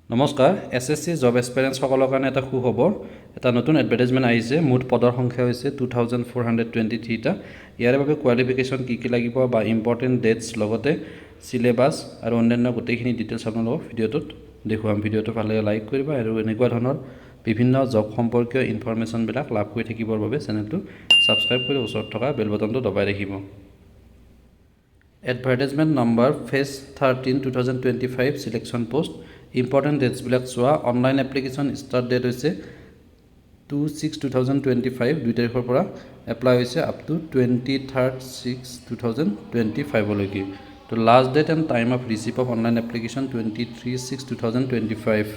নমস্কাৰ এছএছসি job experience সকলৰ কাৰণে এটা সুখবৰ এটা নতুন এডভাৰটাইজমেন্ট আহিছে মুঠ পদৰ সংখ্যা হৈছে 2423 টা ইয়াৰ বাবে কোৱালিফিকেশন কি লাগিব বা ইম্পৰ্টেন্ট ডেটস লগতে সিলেবাস আৰু অন্যান্য গোটেইখিনি ডিটেইলছ আপোনালোকক ভিডিঅ'টোত দেখুৱাম ভিডিঅ'টো ভালে লাইক কৰিবা আৰু এনেকুৱা ধৰণৰ বিভিন্ন জব সম্পৰ্কীয় ইনফৰমেশন বিলাক লাভ কৰি থাকিবৰ বাবে চেনেলটো সাবস্ক্ৰাইব কৰি ওচৰত থকা বেল বটনটো দবাই ৰাখিব advertisement number phase 13 2025 selection post important dates বিলাক চোৱা অনলাইন এপ্লিকেশন স্টাৰ্ট ডেট হৈছে 2/6/2025 2 তাৰিখৰ পৰা এপ্লাই হৈছে আপ টু 23/6/2025 লৈকে তো last date and time of receive of online application 23/6/2025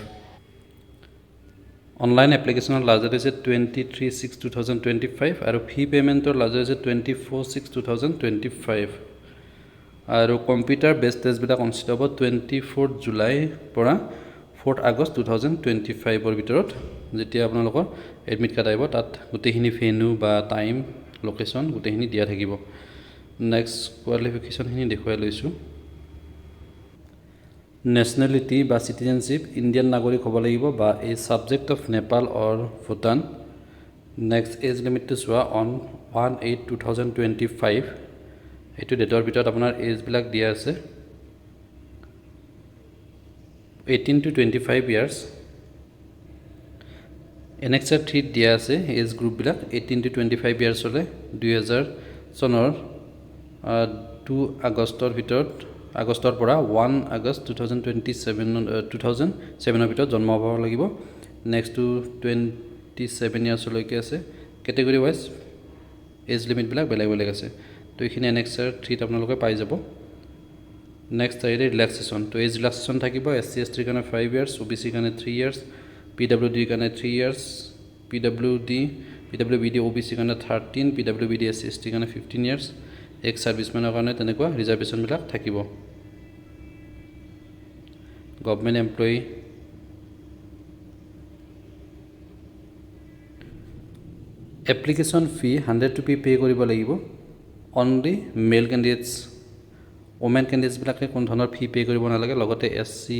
online এপ্লিকেশনৰ লাষ্ট ডেট হৈছে 23/6/2025 আৰু ফি পেমেন্টৰ লাষ্ট ডেট হৈছে 24/6/2025 আৰু কম্পিউটাৰ বেস টেষ্ট বিলাক অনুষ্ঠিত হ'ব 24 জুলাই পৰা 4 আগষ্ট 2025 ৰ ভিতৰত যেতিয়া আপোনালোকৰ এডমিট কাৰ্ড আহিব তাত গোটেইখিনি ভেন্যু বা টাইম লোকেশন গোটেইখিনি দিয়া থাকিব নেক্সট কোৱালিফিকেশন খিনি দেখুৱাই লৈছো নেশনালিটি বা সিটিজেনশিপ ইন্ডিয়ান নাগৰিক হ'ব লাগিব বা a subject of Nepal or Bhutan next age limit to চোৱা অন 1/8/2025 এইটো ডেটৰ ভিতৰত আপোনাৰ এজ বিলাক দিয়া আছে 18 to 25 years Annexure 3 দিয়া আছে এজ গ্ৰুপ বিলাক 18 to 25 years হলে 2000 চনৰ 2 আগষ্টৰ ভিতৰত আগষ্টৰ পৰা 1 আগষ্ট 2007 ৰ ভিতৰত জন্ম হ'ব লাগিব নেক্সট টু 27 years লৈকে আছে ক্যাটাগৰি ওয়াইজ এজ লিমিট বিলাক বেলেগ বেলেগ আছে তো এখিনি Annexure 3 আপোনালোকে পাই যাব নেক্সট আইৰে ৰিল্যাক্সেশন তো এজ ৰিল্যাক্সেশন থাকিব এসসি এসটি কাৰণে 5 years ওবিসি কাৰণে 3 years পিডব্লিউডি কাৰণে 3 years পিডব্লিউবিডি ওবিসি কাৰণে 13 পিডব্লিউবিডি এসসি এসটি কাৰণে 15 years এক্স সাৰ্ভিসমেনৰ কাৰণে তেনেকুৱা ৰিজাৰ্ভেশন বিলাক থাকিব government employee application fee 100 rupee pay কৰিব লাগিব only male candidates women candidates বিলাকে কোন ধৰণৰ ফি পে কৰিব নালাগে লগতে এসসি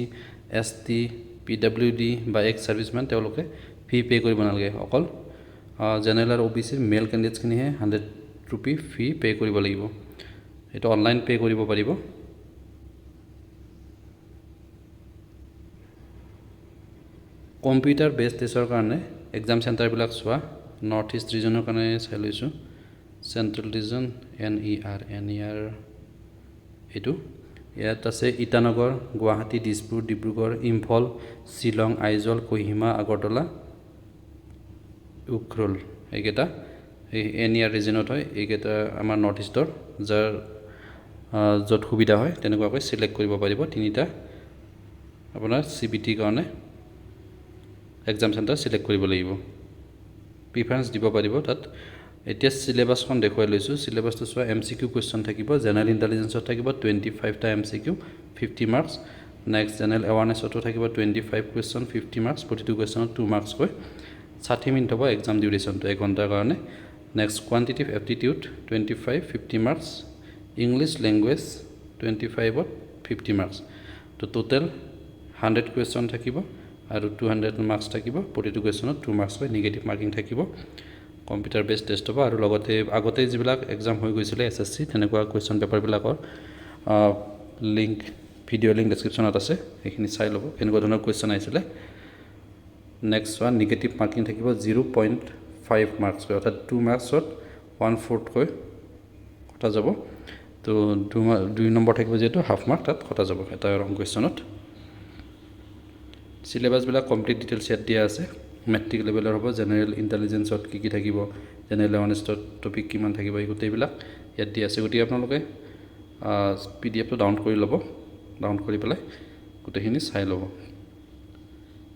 এসটি পিডব্লিউডি বা এক্স সাৰ্ভিসমেন তেওঁলোকে ফি পে কৰিব নালাগে অকল জেনাৰেল আৰু ওবিসি মেল ক্যান্ডিডেটস খিনিহে 100 रुपी ফি পে কৰিব লাগিব এটা অনলাইন পে কৰিব পাৰিব কম্পিউটাৰ বেস টেষ্টৰ কাৰণে এক্সাম সেন্টাৰ বিলাক চোৱা নৰ্থ ইষ্ট ৰিজনৰ কাৰণে চাই লৈছো সেন্ট্ৰেল ৰিজন NER এটো ইয়াত আছে ইটানগৰ গুৱাহাটী দিছপুৰ ডিব্ৰুগড় ইম্ফল শিলং আইজল কোহিমা আগৰতলা উখৰুল এইকেইটা NER ৰিজনত হয় এইকেইটা আমাৰ নৰ্থ ইষ্টৰ যাৰ যত সুবিধা হয় তেনেকুৱাকৈ সিলেক্ট কৰিব পাৰিব তিনিটা আপোনাৰ CBT কাৰণে এক্সাম সেন্টাৰ সিলেক্ট কৰিব লাগিব প্ৰিফাৰেন্স দিব পাৰিব তাত এতিয়া সিলেবাসখন দেখুৱাই লৈছো সিলেবাসটো চোৱা MCQ কোৱেশ্চন থাকিব জেনাৰেল ইন্টেলিজেন্সত থাকিব 25 টা MCQ 50 মাৰ্কস নেক্সট জেনাৰেল এৱাৰনেছতো থাকিব 25 কোৱেশ্চন 50 মাৰ্কস প্ৰতিটো কোৱেশ্চনত 2 মাৰ্কস কৈ 60 মিনিট হ'ব এক্সাম ডিউৰেচনটো 1 ঘণ্টাৰ কাৰণে next quantitative aptitude 25 50 marks English language 25 ত 50 মাৰ্কস তো টোটাল 100 কোৱেশ্চন থাকিব আৰু 200 মাৰ্কস থাকিব প্ৰতিটো কোৱেশ্চনত 2 মাৰ্কস কৈ নেগেটিভ মাৰ্কিং থাকিব কম্পিউটাৰ বেস টেষ্ট হ'ব আৰু লগতে আগতে যিবিলাক এক্সাম হৈ গৈছিলে এসএসসি তেনেকুৱা কোৱেশ্চন পেপাৰ বিলাকৰ লিংক ভিডিও লিংক ডেসক্ৰিপচনত আছে এইখিনি চাই লব কেনেকুৱা ধৰণৰ কোৱেশ্চন আহিছিলে নেক্সট ওয়ান নেগেটিভ মাৰ্কিং থাকিব 0.5 মাৰ্কস অৰ্থাৎ 2 মাৰ্কসত 1/4 কৈ কটা যাব তো 2 নম্বৰ থাকিব যেটো হাফ মাৰ্ক তাত কটা যাব এটা ৰং কোৱেশ্চনত সিলেবাস বিলাক কমপ্লিট ডিটেইলছ ইয়াত দিয়া আছে মেট্ৰিক লেভেলৰ হ'ব জেনাৰেল ইন্টেলিজেন্সত কি থাকিব জেনাৰেল এৱাৰনেছৰ টপিক কিমান থাকিব এই গোটেইবিলাক ইয়াত দিয়া আছে গতি আপোনালোকে PDF টো ডাউনলোড কৰি ল'ব ডাউনলোড কৰি পেলাই গোটেইখিনি চাই ল'ব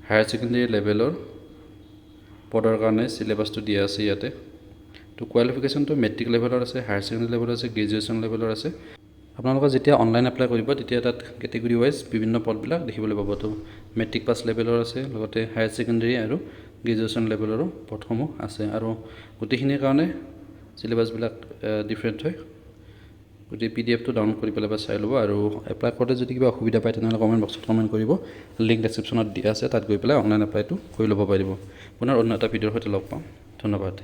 হায়াৰ সেকেন্ডাৰী লেভেলৰ পদৰ কাৰণে সিলেবাসটো দিয়া আছে ইয়াতে তো কোৱালিফিকেশনটো মেট্ৰিক লেভেলৰ আছে হায়াৰ সেকেন্ডাৰী লেভেলৰ আছে গ্ৰেজুৱেচন লেভেলৰ আছে আপোনালোকে যেতিয়া অনলাইন এপ্লাই কৰিব তেতিয়া তাত ক্যাটাগৰি ওয়াইজ বিভিন্ন পদবিলাক দেখিবলৈ পাব তো মেট্ৰিক পাছ লেভেলৰ আছে লগতে হায়াৰ সেকেন্ডাৰী আৰু গ্ৰেজুৱেচন লেভেলৰো পদসমূহ আছে আৰু গোটেইখিনিৰ কাৰণে সিলেবাস বিলাক ডিফাৰেন্ট হয় গতিকে PDF-টো ডাউনলোড কৰি পেলাই চাই ল'ব আৰু এপ্লাই কৰোঁতে যদি কিবা অসুবিধা পায় তেনেহ'লে কমেণ্ট বক্সত কমেণ্ট কৰিব লিংক ডেছক্ৰিপশ্যনত দিয়া আছে তাত গৈ পেলাই অনলাইন এপ্লাইটো কৰি ল'ব পাৰিব পুনৰ অন্য এটা ভিডিঅ'ৰ সৈতে লগ পাম ধন্যবাদ